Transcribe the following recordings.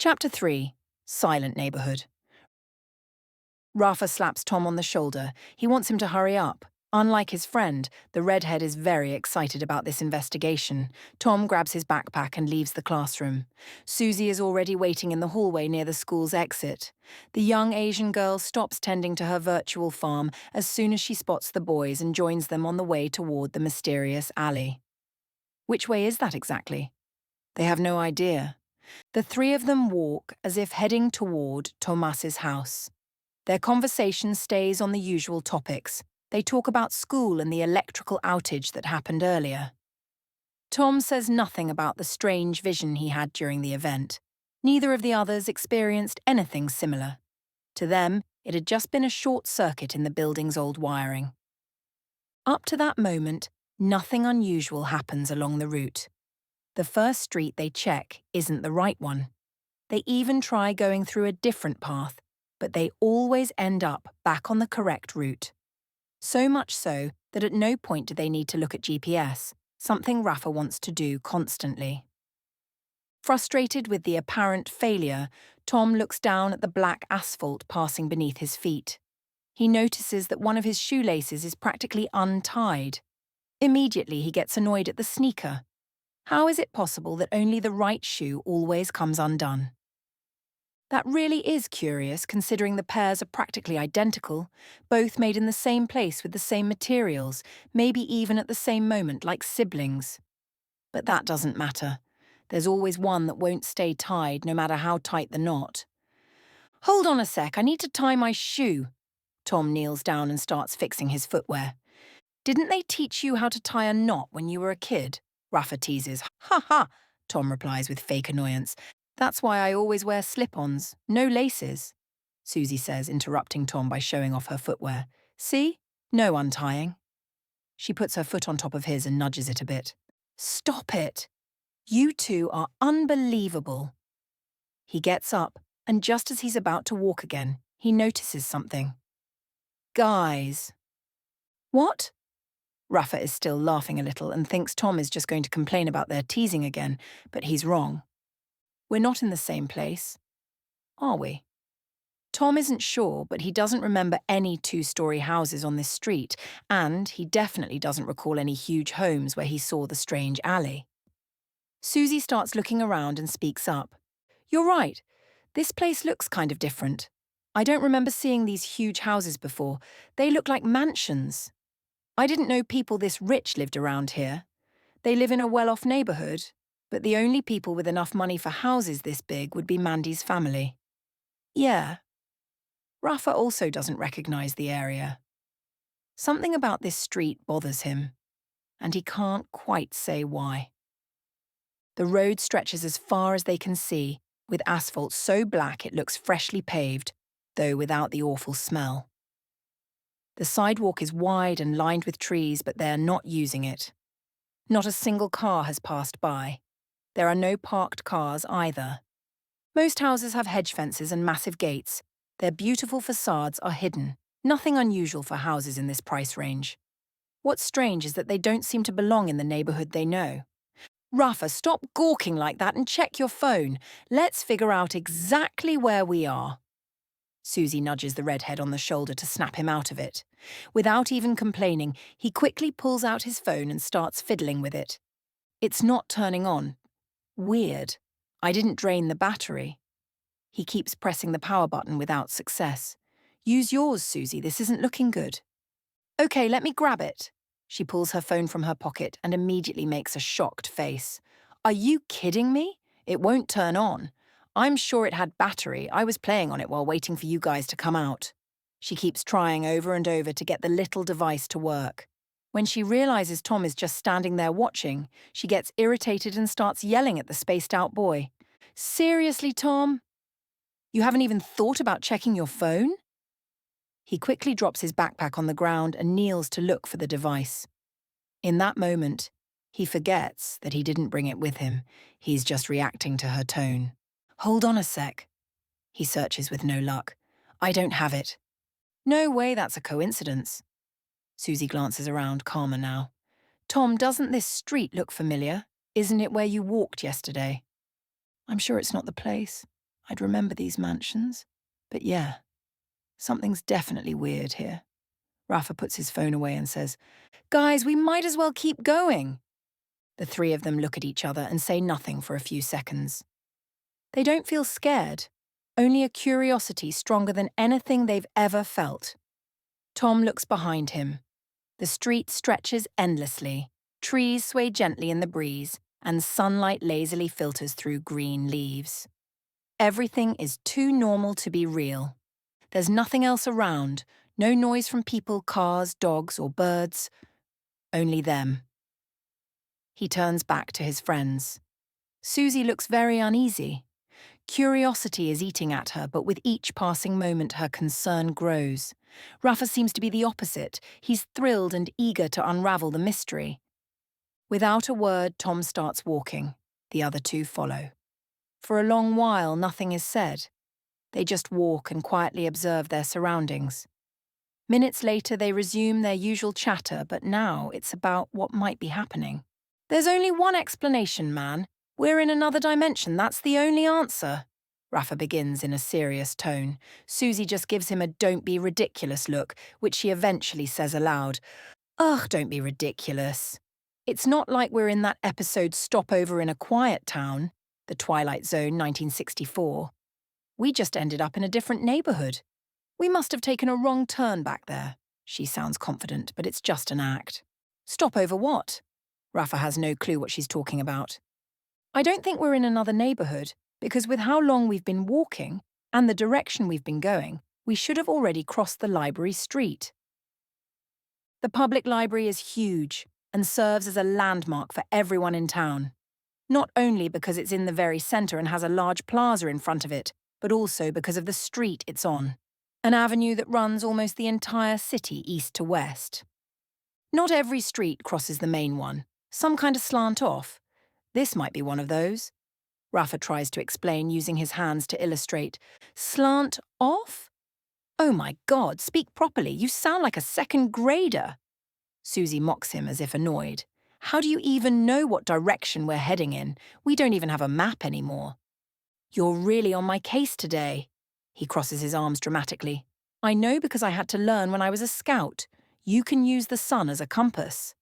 Chapter 3. Silent Neighborhood. Rafa slaps Tom on the shoulder. He wants him to hurry up. Unlike his friend, the redhead is very excited about this investigation. Tom grabs his backpack and leaves the classroom. Suzy is already waiting in the hallway near the school's exit. The young Asian girl stops tending to her virtual farm as soon as she spots the boys and joins them on the way toward the mysterious alley. Which way is that exactly? They have no idea. The three of them walk as if heading toward Tomás's house. Their conversation stays on the usual topics. They talk about school and the electrical outage that happened earlier. Tom says nothing about the strange vision he had during the event. Neither of the others experienced anything similar. To them, it had just been a short circuit in the building's old wiring. Up to that moment, nothing unusual happens along the route. The first street they check isn't the right one. They even try going through a different path, but they always end up back on the correct route. So much so that at no point do they need to look at GPS, something Rafa wants to do constantly. Frustrated with the apparent failure, Tom looks down at the black asphalt passing beneath his feet. He notices that one of his shoelaces is practically untied. Immediately he gets annoyed at the sneaker. How is it possible that only the right shoe always comes undone? That really is curious, considering the pairs are practically identical, both made in the same place with the same materials, maybe even at the same moment, like siblings. But that doesn't matter. There's always one that won't stay tied, no matter how tight the knot. Hold on a sec, I need to tie my shoe. Tom kneels down and starts fixing his footwear. Didn't they teach you how to tie a knot when you were a kid? Rafa teases. Ha ha, Tom replies with fake annoyance. That's why I always wear slip-ons, no laces, Suzy says, interrupting Tom by showing off her footwear. See? No untying. She puts her foot on top of his and nudges it a bit. Stop it! You two are unbelievable. He gets up, and just as he's about to walk again, he notices something. Guys. What? Rafa is still laughing a little and thinks Tom is just going to complain about their teasing again, but he's wrong. We're not in the same place, are we? Tom isn't sure, but he doesn't remember any two-story houses on this street, and he definitely doesn't recall any huge homes where he saw the strange alley. Suzy starts looking around and speaks up. You're right. This place looks kind of different. I don't remember seeing these huge houses before. They look like mansions. I didn't know people this rich lived around here. They live in a well-off neighborhood, but the only people with enough money for houses this big would be Mandy's family. Yeah. Rafa also doesn't recognize the area. Something about this street bothers him, and he can't quite say why. The road stretches as far as they can see, with asphalt so black it looks freshly paved, though without the awful smell. The sidewalk is wide and lined with trees, but they're not using it. Not a single car has passed by. There are no parked cars either. Most houses have hedge fences and massive gates. Their beautiful facades are hidden. Nothing unusual for houses in this price range. What's strange is that they don't seem to belong in the neighborhood they know. Rafa, stop gawking like that and check your phone. Let's figure out exactly where we are. Suzy nudges the redhead on the shoulder to snap him out of it. Without even complaining, he quickly pulls out his phone and starts fiddling with it. It's not turning on. Weird. I didn't drain the battery. He keeps pressing the power button without success. Use yours, Suzy. This isn't looking good. Okay, let me grab it. She pulls her phone from her pocket and immediately makes a shocked face. Are you kidding me? It won't turn on. I'm sure it had battery. I was playing on it while waiting for you guys to come out. She keeps trying over and over to get the little device to work. When she realizes Tom is just standing there watching, she gets irritated and starts yelling at the spaced-out boy. Seriously, Tom? You haven't even thought about checking your phone? He quickly drops his backpack on the ground and kneels to look for the device. In that moment, he forgets that he didn't bring it with him. He's just reacting to her tone. Hold on a sec. He searches with no luck. I don't have it. No way that's a coincidence. Suzy glances around, calmer now. Tom, doesn't this street look familiar? Isn't it where you walked yesterday? I'm sure it's not the place. I'd remember these mansions. But yeah, something's definitely weird here. Rafa puts his phone away and says, "Guys, we might as well keep going." The three of them look at each other and say nothing for a few seconds. They don't feel scared, only a curiosity stronger than anything they've ever felt. Tom looks behind him. The street stretches endlessly, trees sway gently in the breeze, and sunlight lazily filters through green leaves. Everything is too normal to be real. There's nothing else around, no noise from people, cars, dogs, or birds. Only them. He turns back to his friends. Suzy looks very uneasy. Curiosity is eating at her, but with each passing moment her concern grows. Rafa seems to be the opposite. He's thrilled and eager to unravel the mystery. Without a word, Tom starts walking. The other two follow. For a long while, nothing is said. They just walk and quietly observe their surroundings. Minutes later, they resume their usual chatter, but now it's about what might be happening. "There's only one explanation, man. We're in another dimension, that's the only answer." Rafa begins in a serious tone. Suzy just gives him a "don't be ridiculous" look, which she eventually says aloud. "Ugh, don't be ridiculous. It's not like we're in that episode Stopover in a Quiet Town, The Twilight Zone 1964. We just ended up in a different neighborhood. We must have taken a wrong turn back there." She sounds confident, but it's just an act. "Stop over what?" Rafa has no clue what she's talking about. "I don't think we're in another neighborhood, because with how long we've been walking and the direction we've been going, we should have already crossed the library street." The public library is huge and serves as a landmark for everyone in town. Not only because it's in the very center and has a large plaza in front of it, but also because of the street it's on. An avenue that runs almost the entire city east to west. Not every street crosses the main one. Some kind of slant off. This might be one of those. Rafa tries to explain using his hands to illustrate. Slant off? Oh my God, speak properly. You sound like a second grader. Suzy mocks him as if annoyed. How do you even know what direction we're heading in? We don't even have a map anymore. You're really on my case today. He crosses his arms dramatically. I know because I had to learn when I was a scout. You can use the sun as a compass.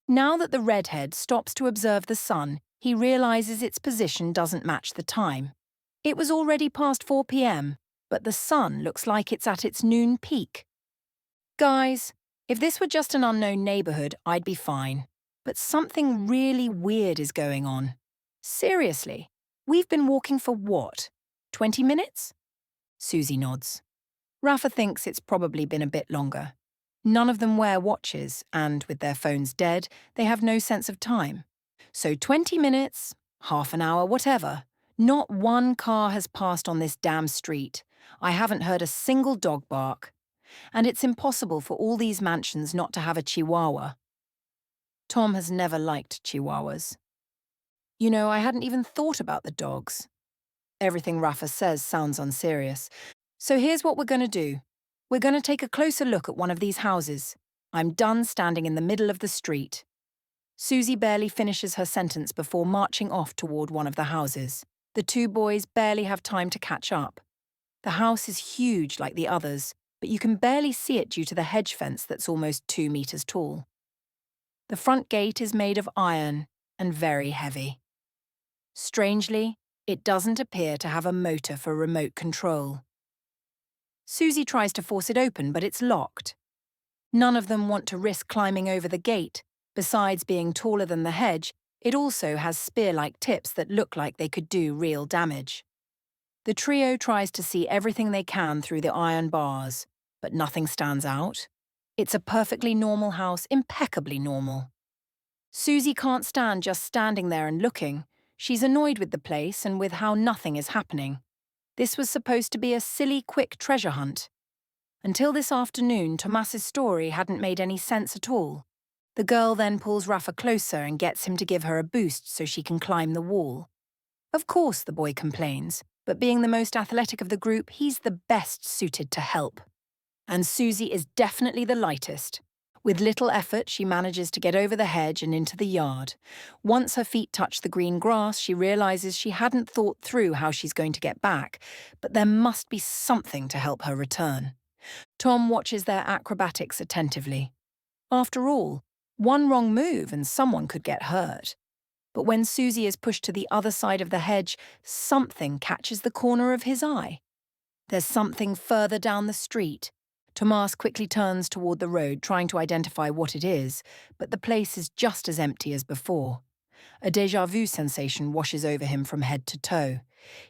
Now that the redhead stops to observe the sun, he realizes its position doesn't match the time. It was already past 4 p.m., but the sun looks like it's at its noon peak. Guys, if this were just an unknown neighborhood, I'd be fine. But something really weird is going on. Seriously, we've been walking for what? 20 minutes? Suzy nods. Rafa thinks it's probably been a bit longer. None of them wear watches, and with their phones dead, they have no sense of time. So 20 minutes, half an hour, whatever. Not one car has passed on this damn street. I haven't heard a single dog bark. And it's impossible for all these mansions not to have a chihuahua. Tom has never liked chihuahuas. You know, I hadn't even thought about the dogs. Everything Rafa says sounds unserious. So here's what we're going to do. We're going to take a closer look at one of these houses. I'm done standing in the middle of the street. Suzy barely finishes her sentence before marching off toward one of the houses. The two boys barely have time to catch up. The house is huge like the others, but you can barely see it due to the hedge fence that's almost 2 meters tall. The front gate is made of iron and very heavy. Strangely, it doesn't appear to have a motor for remote control. Suzy tries to force it open, but it's locked. None of them want to risk climbing over the gate. Besides being taller than the hedge, it also has spear-like tips that look like they could do real damage. The trio tries to see everything they can through the iron bars, but nothing stands out. It's a perfectly normal house, impeccably normal. Suzy can't stand just standing there and looking. She's annoyed with the place and with how nothing is happening. This was supposed to be a silly, quick treasure hunt. Until this afternoon, Tomás's story hadn't made any sense at all. The girl then pulls Rafa closer and gets him to give her a boost so she can climb the wall. Of course, the boy complains, but being the most athletic of the group, he's the best suited to help. And Suzy is definitely the lightest. With little effort, she manages to get over the hedge and into the yard. Once her feet touch the green grass, she realizes she hadn't thought through how she's going to get back, but there must be something to help her return. Tom watches their acrobatics attentively. After all, one wrong move and someone could get hurt. But when Suzy is pushed to the other side of the hedge, something catches the corner of his eye. There's something further down the street. Tomás quickly turns toward the road, trying to identify what it is, but the place is just as empty as before. A déjà vu sensation washes over him from head to toe.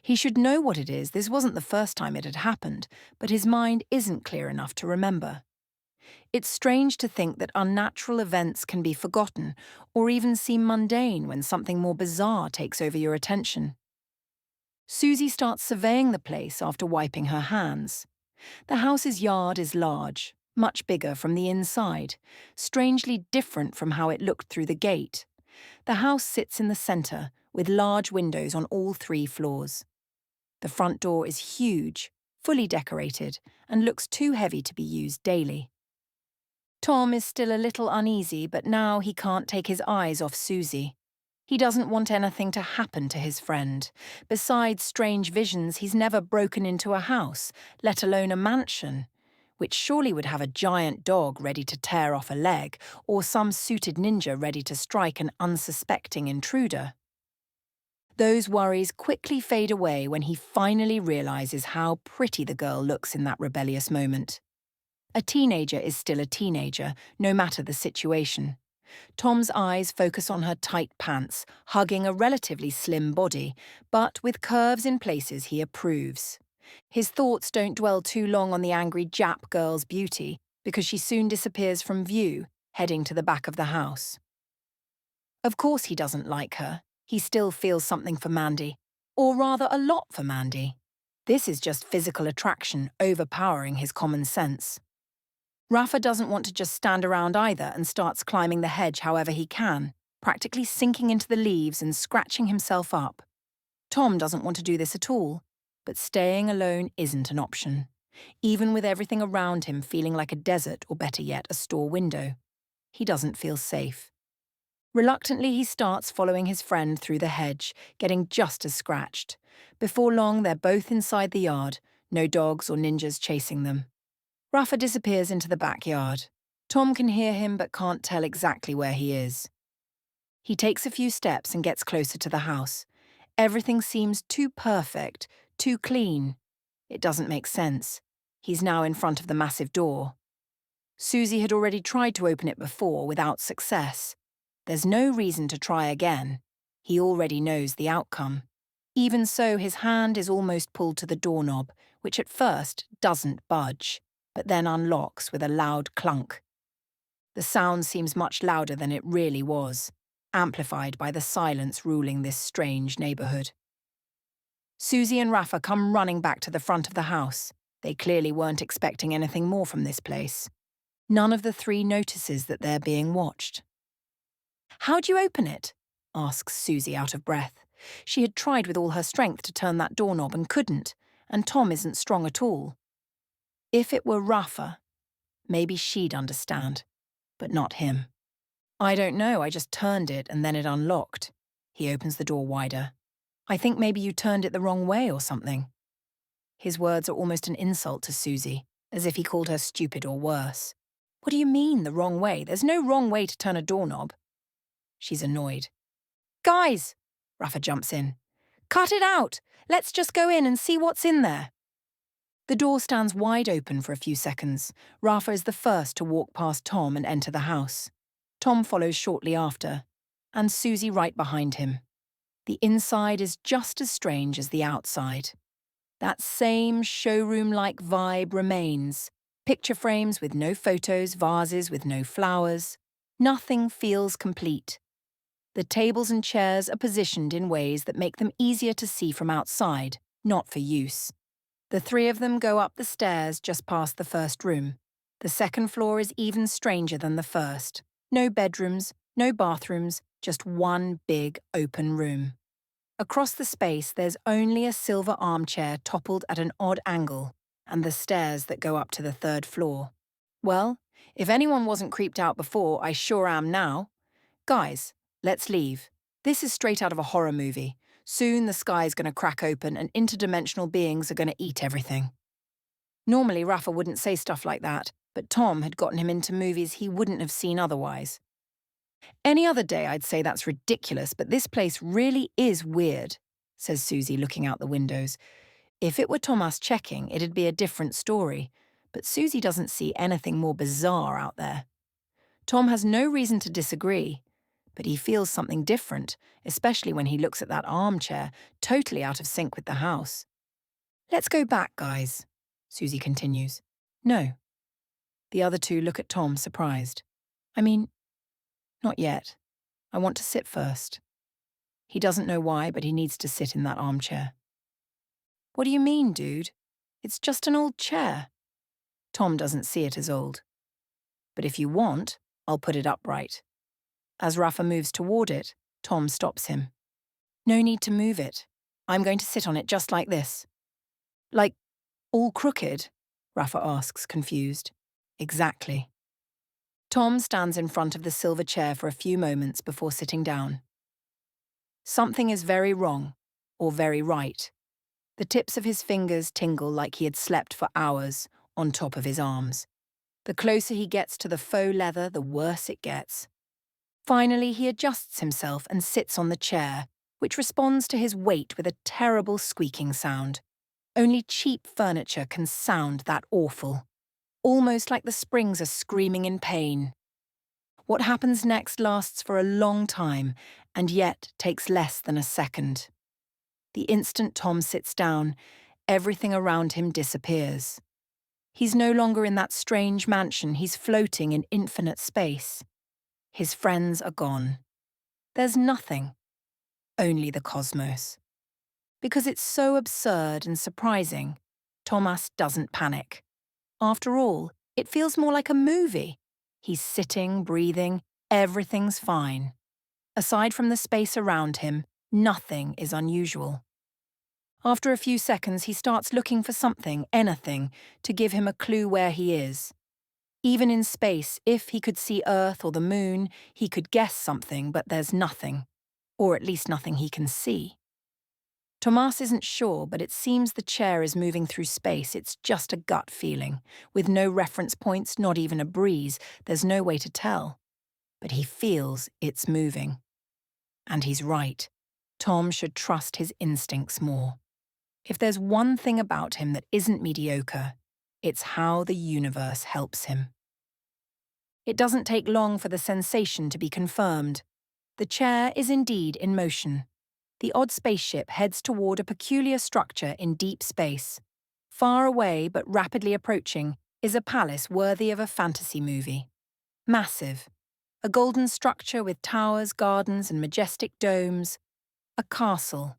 He should know what it is, this wasn't the first time it had happened, but his mind isn't clear enough to remember. It's strange to think that unnatural events can be forgotten, or even seem mundane when something more bizarre takes over your attention. Suzy starts surveying the place after wiping her hands. The house's yard is large, much bigger from the inside, strangely different from how it looked through the gate. The house sits in the centre, with large windows on all 3 floors. The front door is huge, fully decorated, and looks too heavy to be used daily. Tom is still a little uneasy, but now he can't take his eyes off Suzy. He doesn't want anything to happen to his friend. Besides strange visions, he's never broken into a house, let alone a mansion, which surely would have a giant dog ready to tear off a leg, or some suited ninja ready to strike an unsuspecting intruder. Those worries quickly fade away when he finally realizes how pretty the girl looks in that rebellious moment. A teenager is still a teenager, no matter the situation. Tom's eyes focus on her tight pants, hugging a relatively slim body, but with curves in places he approves. His thoughts don't dwell too long on the angry Jap girl's beauty, because she soon disappears from view, heading to the back of the house. Of course he doesn't like her. He still feels something for Mandy, or rather a lot for Mandy. This is just physical attraction overpowering his common sense. Rafa doesn't want to just stand around either and starts climbing the hedge however he can, practically sinking into the leaves and scratching himself up. Tom doesn't want to do this at all, but staying alone isn't an option, even with everything around him feeling like a desert or better yet, a store window. He doesn't feel safe. Reluctantly, he starts following his friend through the hedge, getting just as scratched. Before long, they're both inside the yard, no dogs or ninjas chasing them. Rafa disappears into the backyard. Tom can hear him but can't tell exactly where he is. He takes a few steps and gets closer to the house. Everything seems too perfect, too clean. It doesn't make sense. He's now in front of the massive door. Suzy had already tried to open it before without success. There's no reason to try again. He already knows the outcome. Even so, his hand is almost pulled to the doorknob, which at first doesn't budge, but then unlocks with a loud clunk. The sound seems much louder than it really was, amplified by the silence ruling this strange neighbourhood. Suzy and Rafa come running back to the front of the house. They clearly weren't expecting anything more from this place. None of the 3 notices that they're being watched. "How'd you open it?" asks Suzy out of breath. She had tried with all her strength to turn that doorknob and couldn't, and Tom isn't strong at all. If it were Rafa, maybe she'd understand, but not him. "I don't know, I just turned it and then it unlocked." He opens the door wider. "I think maybe you turned it the wrong way or something." His words are almost an insult to Suzy, as if he called her stupid or worse. "What do you mean, the wrong way? There's no wrong way to turn a doorknob." She's annoyed. "Guys!" Rafa jumps in. "Cut it out! Let's just go in and see what's in there." The door stands wide open for a few seconds. Rafa is the first to walk past Tom and enter the house. Tom follows shortly after, and Suzy right behind him. The inside is just as strange as the outside. That same showroom-like vibe remains. Picture frames with no photos, vases with no flowers. Nothing feels complete. The tables and chairs are positioned in ways that make them easier to see from outside, not for use. The 3 of them go up the stairs just past the first room. The second floor is even stranger than the first. No bedrooms, no bathrooms, just one big open room. Across the space, there's only a silver armchair toppled at an odd angle, and the stairs that go up to the 3rd floor. Well, If anyone wasn't creeped out before, I sure am now. Guys, let's leave. This is straight out of a horror movie. Soon the sky's going to crack open and interdimensional beings are going to eat everything. Normally, Rafa wouldn't say stuff like that, but Tom had gotten him into movies he wouldn't have seen otherwise. Any other day I'd say that's ridiculous, but this place really is weird, says Suzy, looking out the windows. If it were Tomás checking, it'd be a different story, but Suzy doesn't see anything more bizarre out there. Tom has no reason to disagree, but he feels something different, especially when he looks at that armchair, totally out of sync with the house. Let's go back, guys, Suzy continues. No. The other two look at Tom, surprised. I mean, not yet. I want to sit first. He doesn't know why, but he needs to sit in that armchair. What do you mean, dude? It's just an old chair. Tom doesn't see it as old. But if you want, I'll put it upright. As Rafa moves toward it, Tom stops him. No need to move it. I'm going to sit on it just like this. Like, all crooked? Rafa asks, confused. Exactly. Tom stands in front of the silver chair for a few moments before sitting down. Something is very wrong, or very right. The tips of his fingers tingle like he had slept for hours on top of his arms. The closer he gets to the faux leather, the worse it gets. Finally, he adjusts himself and sits on the chair, which responds to his weight with a terrible squeaking sound. Only cheap furniture can sound that awful, almost like the springs are screaming in pain. What happens next lasts for a long time, and yet takes less than a second. The instant Tom sits down, everything around him disappears. He's no longer in that strange mansion, he's floating in infinite space. His friends are gone. There's nothing. Only the cosmos. Because it's so absurd and surprising, Tomás doesn't panic. After all, it feels more like a movie. He's sitting, breathing, everything's fine. Aside from the space around him, nothing is unusual. After a few seconds, he starts looking for something, anything, to give him a clue where he is. Even in space, if he could see Earth or the moon, he could guess something, but there's nothing. Or at least nothing he can see. Tomás isn't sure, but it seems the chair is moving through space. It's just a gut feeling. With no reference points, not even a breeze, there's no way to tell. But he feels it's moving. And he's right. Tom should trust his instincts more. If there's one thing about him that isn't mediocre, it's how the universe helps him. It doesn't take long for the sensation to be confirmed. The chair is indeed in motion. The odd spaceship heads toward a peculiar structure in deep space. Far away, but rapidly approaching, is a palace worthy of a fantasy movie. Massive. A golden structure with towers, gardens, and majestic domes. A castle.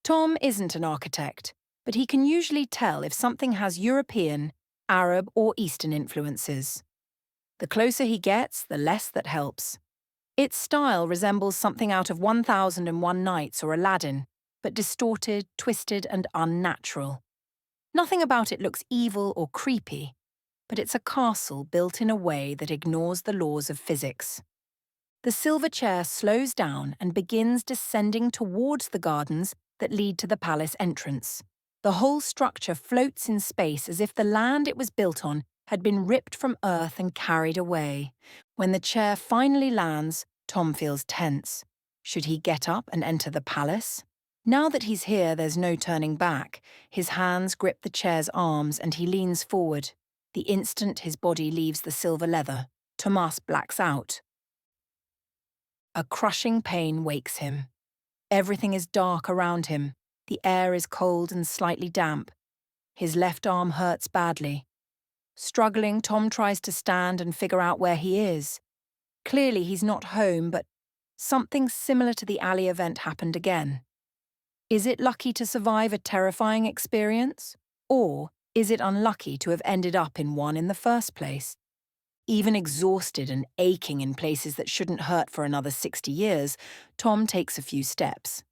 Tom isn't an architect, but he can usually tell if something has European, Arab, or Eastern influences. The closer he gets, the less that helps. Its style resembles something out of 1001 Nights or Aladdin, but distorted, twisted, and unnatural. Nothing about it looks evil or creepy, but it's a castle built in a way that ignores the laws of physics. The silver chair slows down and begins descending towards the gardens that lead to the palace entrance. The whole structure floats in space as if the land it was built on had been ripped from Earth and carried away. When the chair finally lands, Tom feels tense. Should he get up and enter the palace? Now that he's here, there's no turning back. His hands grip the chair's arms and he leans forward. The instant his body leaves the silver leather, Tomás blacks out. A crushing pain wakes him. Everything is dark around him. The air is cold and slightly damp. His left arm hurts badly. Struggling, Tom tries to stand and figure out where he is. Clearly he's not home, but something similar to the alley event happened again. Is it lucky to survive a terrifying experience? Or is it unlucky to have ended up in one in the first place? Even exhausted and aching in places that shouldn't hurt for another 60 years, Tom takes a few steps.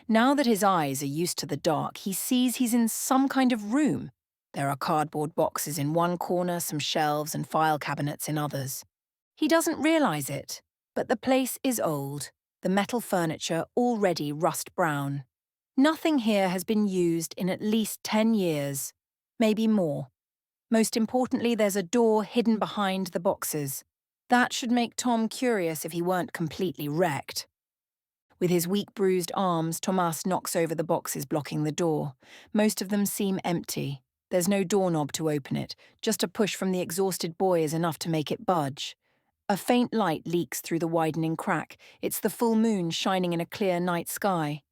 Now that his eyes are used to the dark, he sees he's in some kind of room. There are cardboard boxes in one corner, some shelves and file cabinets in others. He doesn't realise it, but the place is old, the metal furniture already rust brown. Nothing here has been used in at least 10 years, maybe more. Most importantly, there's a door hidden behind the boxes. That should make Tom curious if he weren't completely wrecked. With his weak, bruised arms, Tomás knocks over the boxes blocking the door. Most of them seem empty. There's no doorknob to open it. Just a push from the exhausted boy is enough to make it budge. A faint light leaks through the widening crack. It's the full moon shining in a clear night sky.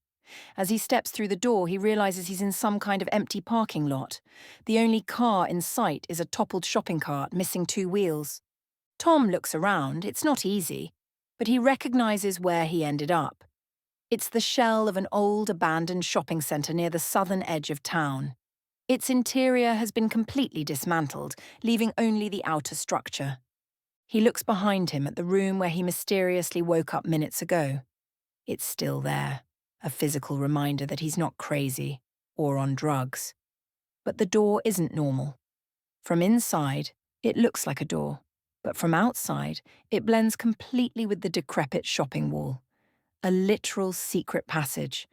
As he steps through the door, he realizes he's in some kind of empty parking lot. The only car in sight is a toppled shopping cart missing 2 wheels. Tom looks around. It's not easy, but he recognizes where he ended up. It's the shell of an old abandoned shopping centre near the southern edge of town. Its interior has been completely dismantled, leaving only the outer structure. He looks behind him at the room where he mysteriously woke up minutes ago. It's still there, a physical reminder that he's not crazy or on drugs. But the door isn't normal. From inside, it looks like a door, but from outside, it blends completely with the decrepit shopping wall. A literal secret passage.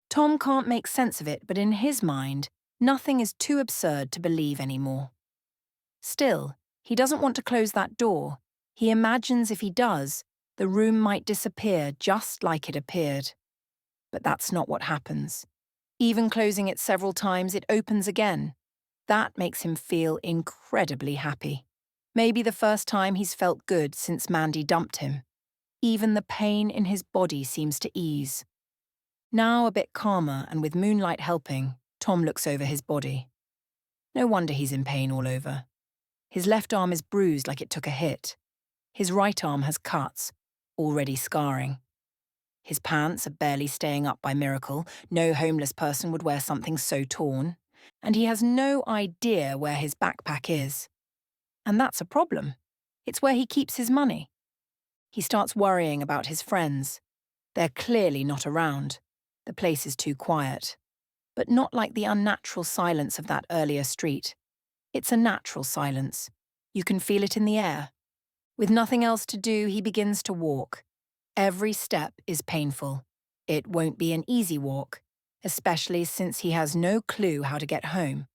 Tom can't make sense of it, but in his mind, nothing is too absurd to believe anymore. Still, he doesn't want to close that door. He imagines if he does, the room might disappear just like it appeared. But that's not what happens. Even closing it several times, it opens again. That makes him feel incredibly happy. Maybe the first time he's felt good since Mandy dumped him. Even the pain in his body seems to ease. Now a bit calmer and with moonlight helping, Tom looks over his body. No wonder he's in pain all over. His left arm is bruised like it took a hit. His right arm has cuts, already scarring. His pants are barely staying up by miracle. No homeless person would wear something so torn. And he has no idea where his backpack is. And that's a problem. It's where he keeps his money. He starts worrying about his friends. They're clearly not around. The place is too quiet. But not like the unnatural silence of that earlier street. It's a natural silence. You can feel it in the air. With nothing else to do, he begins to walk. Every step is painful. It won't be an easy walk, especially since he has no clue how to get home.